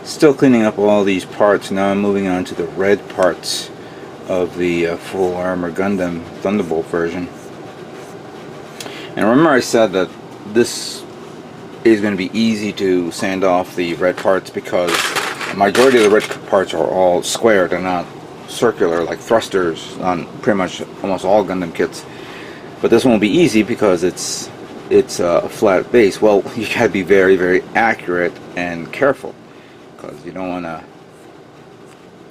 Still cleaning up all these parts. Now I'm moving on to the red parts of the full armor Gundam Thunderbolt version. And remember I said that this is going to be easy to sand off the red parts because the majority of the red parts are all square. They're not circular like thrusters on pretty much almost all Gundam kits. But this one will be easy because it's a flat base. Well, you gotta be very, very accurate and careful because you don't want to,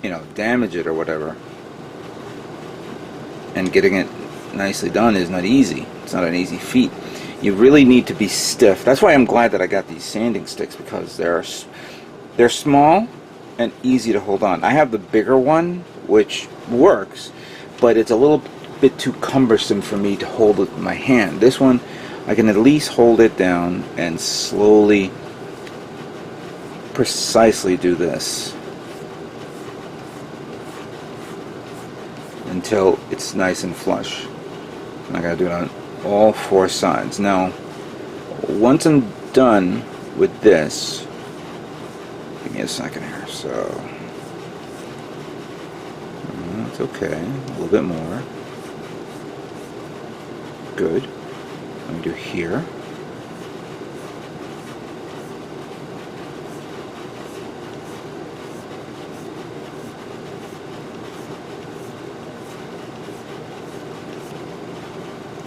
you know, damage it or whatever. And getting it nicely done is not easy. It's not an easy feat. You really need to be stiff. That's why I'm glad that I got these sanding sticks because they're small and easy to hold on. I have the bigger one, which works, but it's a little bit too cumbersome for me to hold it with my hand. This one, I can at least hold it down and slowly, precisely do this until it's nice and flush. And I gotta do it on all four sides. Now, once I'm done with this, give me a second here. So, that's okay. A little bit more. Good. I'm going to do here.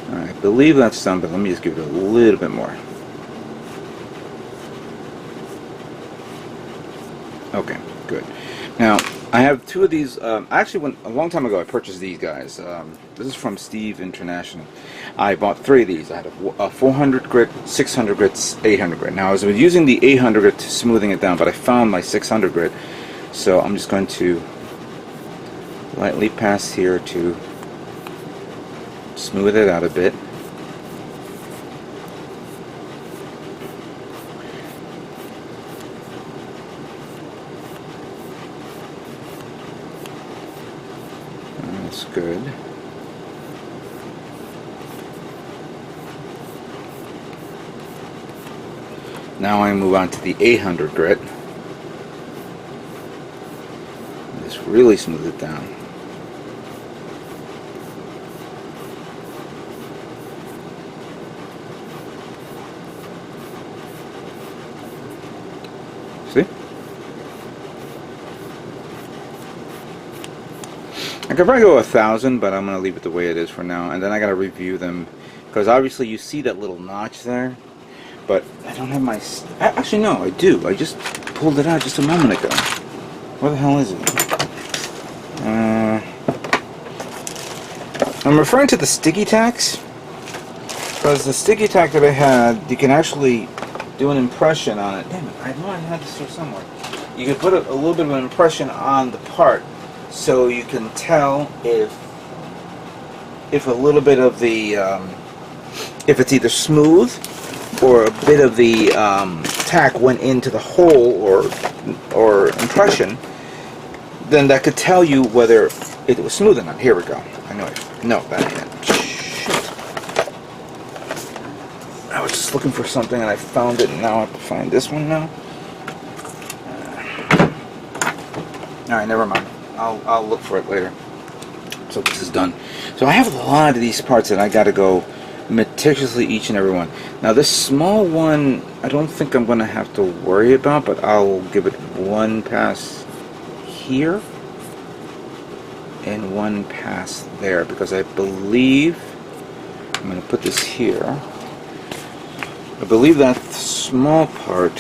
Alright, I believe that's done, but let me just give it a little bit more. Okay, good. Now, I have two of these. Actually, a long time ago, I purchased these guys. This is from Steve International. I bought three of these. I had a 400 grit, 600 grit, 800 grit. Now, I was using the 800 grit to smoothing it down, but I found my 600 grit. So I'm just going to lightly pass here to smooth it out a bit. That's good. Now I move on to the 800 grit. Just really smooth it down. See? I could probably go 1,000, but I'm going to leave it the way it is for now. And then I got to review them because obviously you see that little notch there. But I don't have my... Actually, no, I do. I just pulled it out just a moment ago. Where the hell is it? I'm referring to the sticky tacks. Because the sticky tack that I had, you can actually do an impression on it. Damn it, I know I had this here somewhere. You can put a little bit of an impression on the part so you can tell if a little bit of the... if it's either smooth or a bit of the tack went into the hole or impression, then that could tell you whether it was smooth or not. Here we go. I know it. No, that ain't it. Shit. I was just looking for something and I found it, and now I have to find this one now. Alright, never mind. I'll look for it later. So this is done. So I have a lot of these parts that I gotta go meticulously each and every one. Now this small one I don't think I'm gonna have to worry about, but I'll give it one pass here and one pass there because I believe I'm gonna put this here. I believe that small part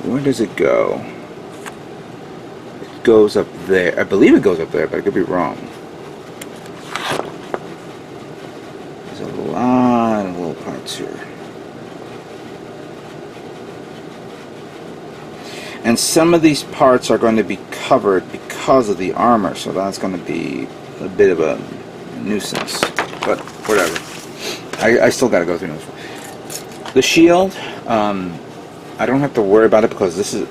where does it go? Goes up there. I believe it goes up there, but I could be wrong. There's a lot of little parts here. And some of these parts are going to be covered because of the armor, so that's going to be a bit of a nuisance. But whatever. I still got to go through this. The shield, I don't have to worry about it because this is,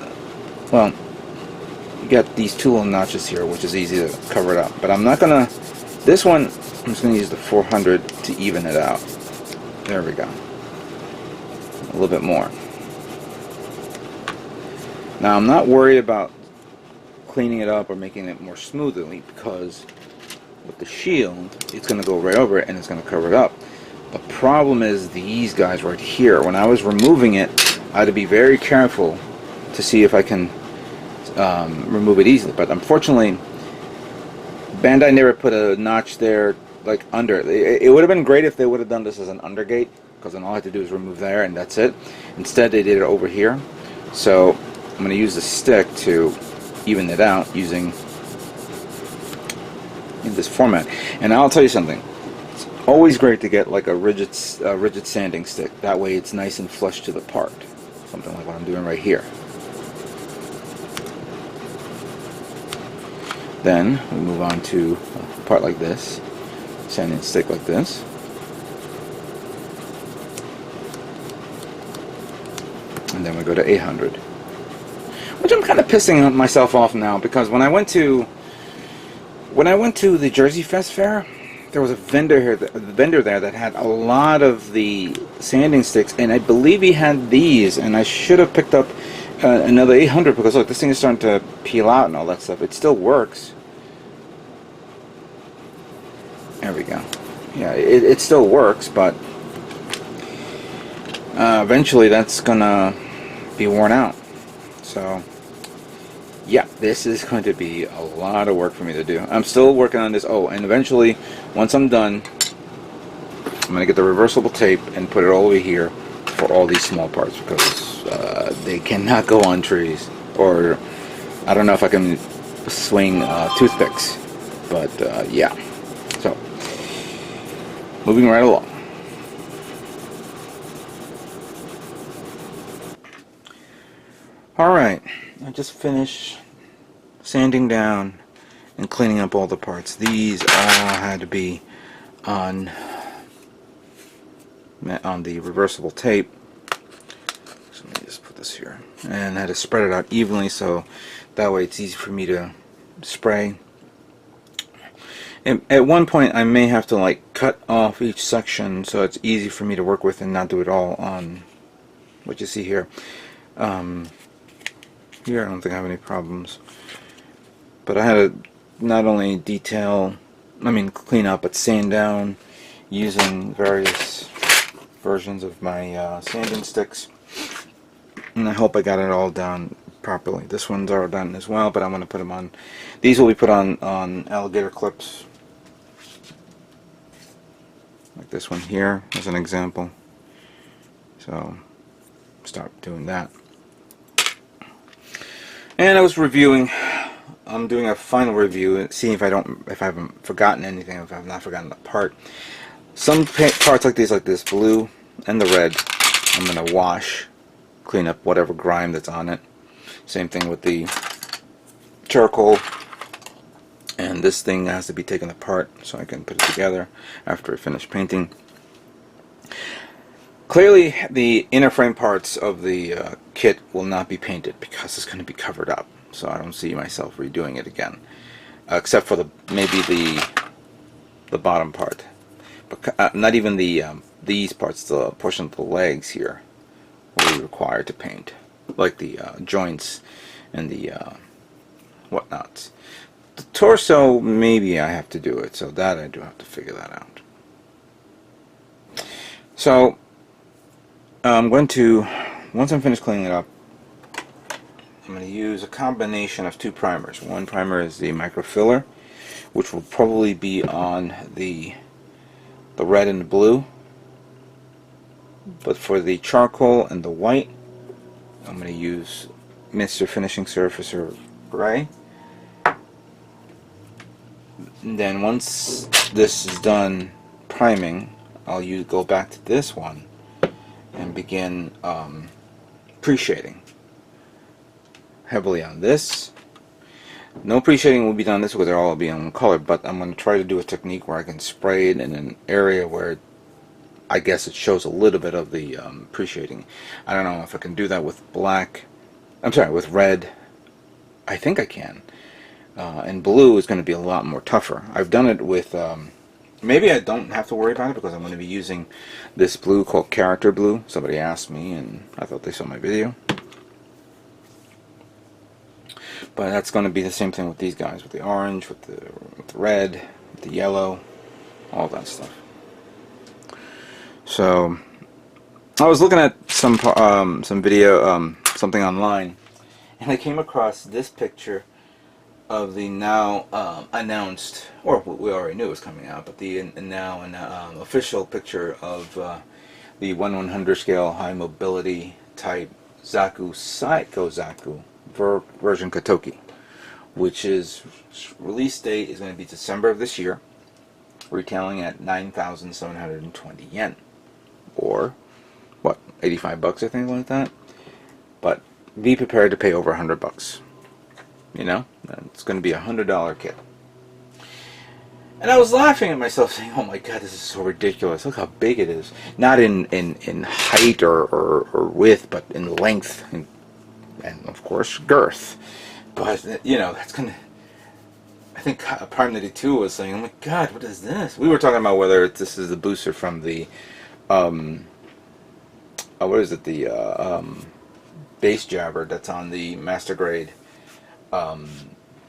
well, you got these two little notches here, which is easy to cover it up. But I'm not gonna, this one, I'm just gonna use the 400 to even it out. There we go. a little bit more. Now I'm not worried about cleaning it up or making it more smoothly, because with the shield it's going to go right over it and it's going to cover it up. The problem is these guys right here. When I was removing it, I had to be very careful to see if I can remove it easily, but unfortunately Bandai never put a notch there, like under it. It would have been great if they would have done this as an undergate, because then all I had to do is remove there and that's it. Instead they did it over here, so I'm going to use the stick to even it out using in this format. And I'll tell you something, it's always great to get like a rigid sanding stick. That way it's nice and flush to the part, something like what I'm doing right here. Then we move on to a part like this, sanding stick like this. And then we go to 800. Which I'm kind of pissing myself off now, because when I went to the Jersey Fest fair, there was a vendor there that had a lot of the sanding sticks, and I believe he had these, and I should have picked up another 800, because look, this thing is starting to peel out and all that stuff. It still works. There we go. Yeah, it still works, but eventually that's gonna be worn out. So yeah, this is going to be a lot of work for me to do. I'm still working on this. Oh, and eventually, once I'm done, I'm going to get the reversible tape and put it all over here for all these small parts, because they cannot go on trees. Or I don't know if I can swing toothpicks, but yeah. So, moving right along. Alright, I just finished sanding down and cleaning up all the parts. These all had to be on the reversible tape. So let me just put this here. And I had to spread it out evenly, so that way it's easy for me to spray. And at one point I may have to like cut off each section so it's easy for me to work with and not do it all on what you see here. Here I don't think I have any problems, but I had to not only clean up, but sand down using various versions of my sanding sticks, and I hope I got it all done properly. This one's all done as well, but I'm going to put them on, these will be put on alligator clips, like this one here as an example. So start doing that. And I was reviewing. I'm doing a final review, seeing if I haven't forgotten anything, if I've not forgotten a part. Some parts like this blue and the red, I'm gonna wash, clean up whatever grime that's on it. Same thing with the charcoal. And this thing has to be taken apart so I can put it together after I finish painting. Clearly, the inner frame parts of the kit will not be painted because it's going to be covered up. So I don't see myself redoing it again, except for maybe the bottom part, but not even these parts. The portion of the legs here will be required to paint, like the joints and the whatnots. The torso, maybe I have to do it, so that I do have to figure that out. So I'm going to, once I'm finished cleaning it up, I'm going to use a combination of two primers. One primer is the microfiller, which will probably be on the red and the blue. But for the charcoal and the white, I'm going to use Mr. Finishing Surfacer Gray. And then once this is done priming, I'll go back to this one and begin pre-shading heavily on this. No pre-shading will be done this because they'll all be on color, but I'm going to try to do a technique where I can spray it in an area where I guess it shows a little bit of the pre-shading. I don't know if I can do that with with red. I think I can. And blue is going to be a lot more tougher. I've done it with Maybe I don't have to worry about it because I'm going to be using this blue called Character Blue. Somebody asked me and I thought they saw my video. But that's going to be the same thing with these guys, with the orange, with the red, with the yellow, all that stuff. So I was looking at some video, something online, and I came across this picture of the now announced, or we already knew it was coming out, but the now official picture of the 1/100 scale high mobility type Zaku Psycho Zaku version Kotoki, which is release date is going to be December of this year, retailing at 9,720 yen, or what, 85 bucks, I think, like that. But be prepared to pay over 100 bucks. You know, it's going to be a $100 kit. And I was laughing at myself, saying, "Oh my God, this is so ridiculous! Look how big it is. Not in height or width, but in length and of course girth." But you know, that's gonna. I think Prime 2 was saying, "Oh my God, what is this?" We were talking about whether this is the booster from the, what is it? The base jabber that's on the master grade.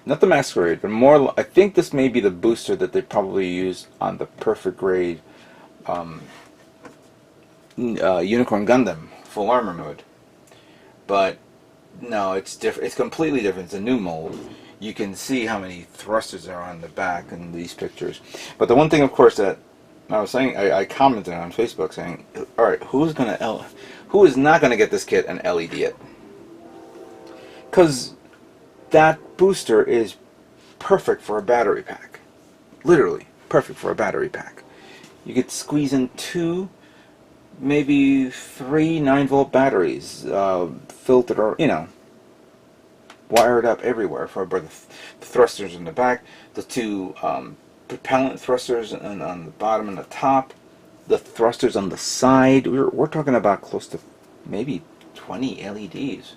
Not the master grade, but more. I think this may be the booster that they probably used on the perfect grade Unicorn Gundam full armor mode. But no, it's different. It's completely different. It's a new mold. You can see how many thrusters are on the back in these pictures. But the one thing, of course, that I was saying, I commented on Facebook saying, "All right, who is not gonna get this kit and LED it?" Because that booster is perfect for a battery pack. Literally perfect for a battery pack. You could squeeze in 2, maybe 3 9-volt batteries, filtered, or you know, wired up everywhere for the thrusters in the back, the 2 propellant thrusters on the bottom and the top, the thrusters on the side. We're talking about close to maybe 20 LEDs.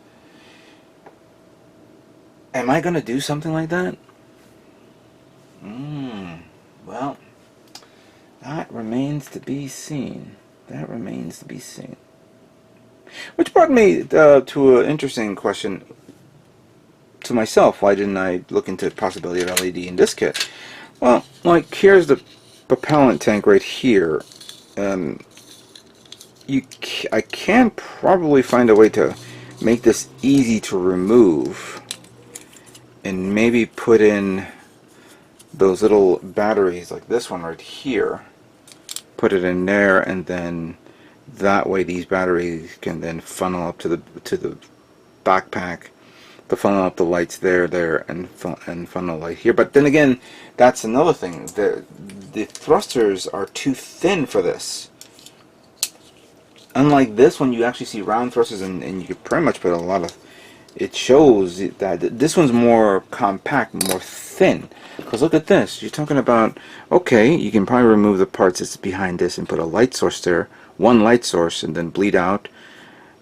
Am I going to do something like that? Well, that remains to be seen. That remains to be seen. Which brought me to an interesting question to myself. Why didn't I look into the possibility of LED in this kit? Well, like, here's the propellant tank right here. I can probably find a way to make this easy to remove, and maybe put in those little batteries like this one right here. Put it in there, and then that way these batteries can then funnel up to the backpack, to funnel up the lights there, and funnel light here. But then again, that's another thing. The thrusters are too thin for this. Unlike this one, you actually see round thrusters, and you can pretty much put a lot of. It shows that this one's more compact, more thin. Because look at this. You're talking about, okay, you can probably remove the parts that's behind this and put a light source there, one light source, and then bleed out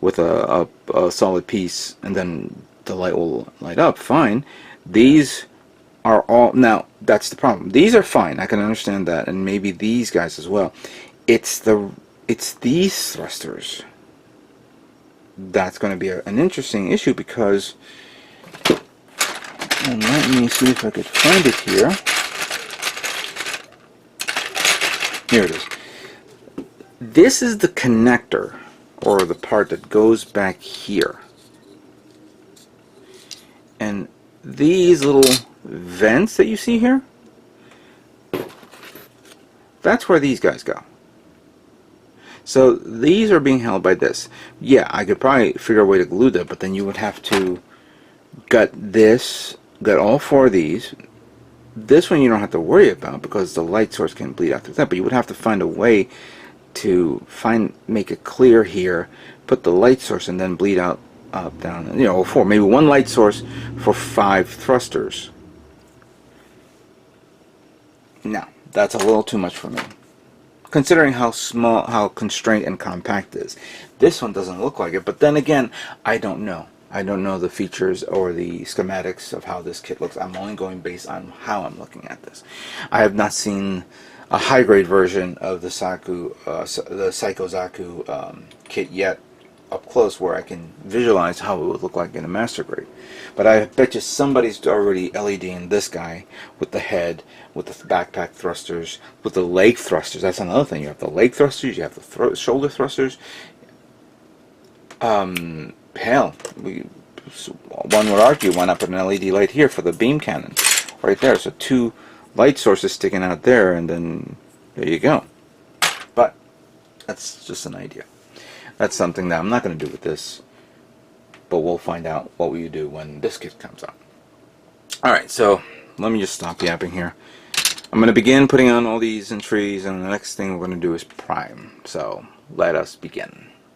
with a solid piece, and then the light will light up. Fine. These are all, now that's the problem. These are fine. I can understand that, and maybe these guys as well. It's these thrusters that's going to be an interesting issue, because, and let me see if I could find it here. Here it is. This is the connector, or the part that goes back here. And these little vents that you see here, that's where these guys go. So these are being held by this. Yeah, I could probably figure a way to glue that, but then you would have to gut all 4 of these. This one you don't have to worry about because the light source can bleed out through that, but you would have to find a way to make it clear here, put the light source, and then bleed out, up, down, you know, 4, maybe 1 light source for 5 thrusters. Now, that's a little too much for me, considering how small, how constrained and compact it is. This one doesn't look like it, but then again, I don't know. I don't know the features or the schematics of how this kit looks. I'm only going based on how I'm looking at this. I have not seen a high-grade version of the the Psycho Zaku kit yet up close where I can visualize how it would look like in a master grade. But I bet you somebody's already LEDing this guy with the head, with the backpack thrusters, with the leg thrusters. That's another thing. You have the leg thrusters, you have the shoulder thrusters. Hell, one would argue why not put an LED light here for the beam cannon right there. So 2 light sources sticking out there, and then there you go. But that's just an idea. That's something that I'm not going to do with this, but we'll find out what we do when this kit comes out. Alright, so let me just stop yapping here. I'm going to begin putting on all these entries, and the next thing we're going to do is prime. So let us begin.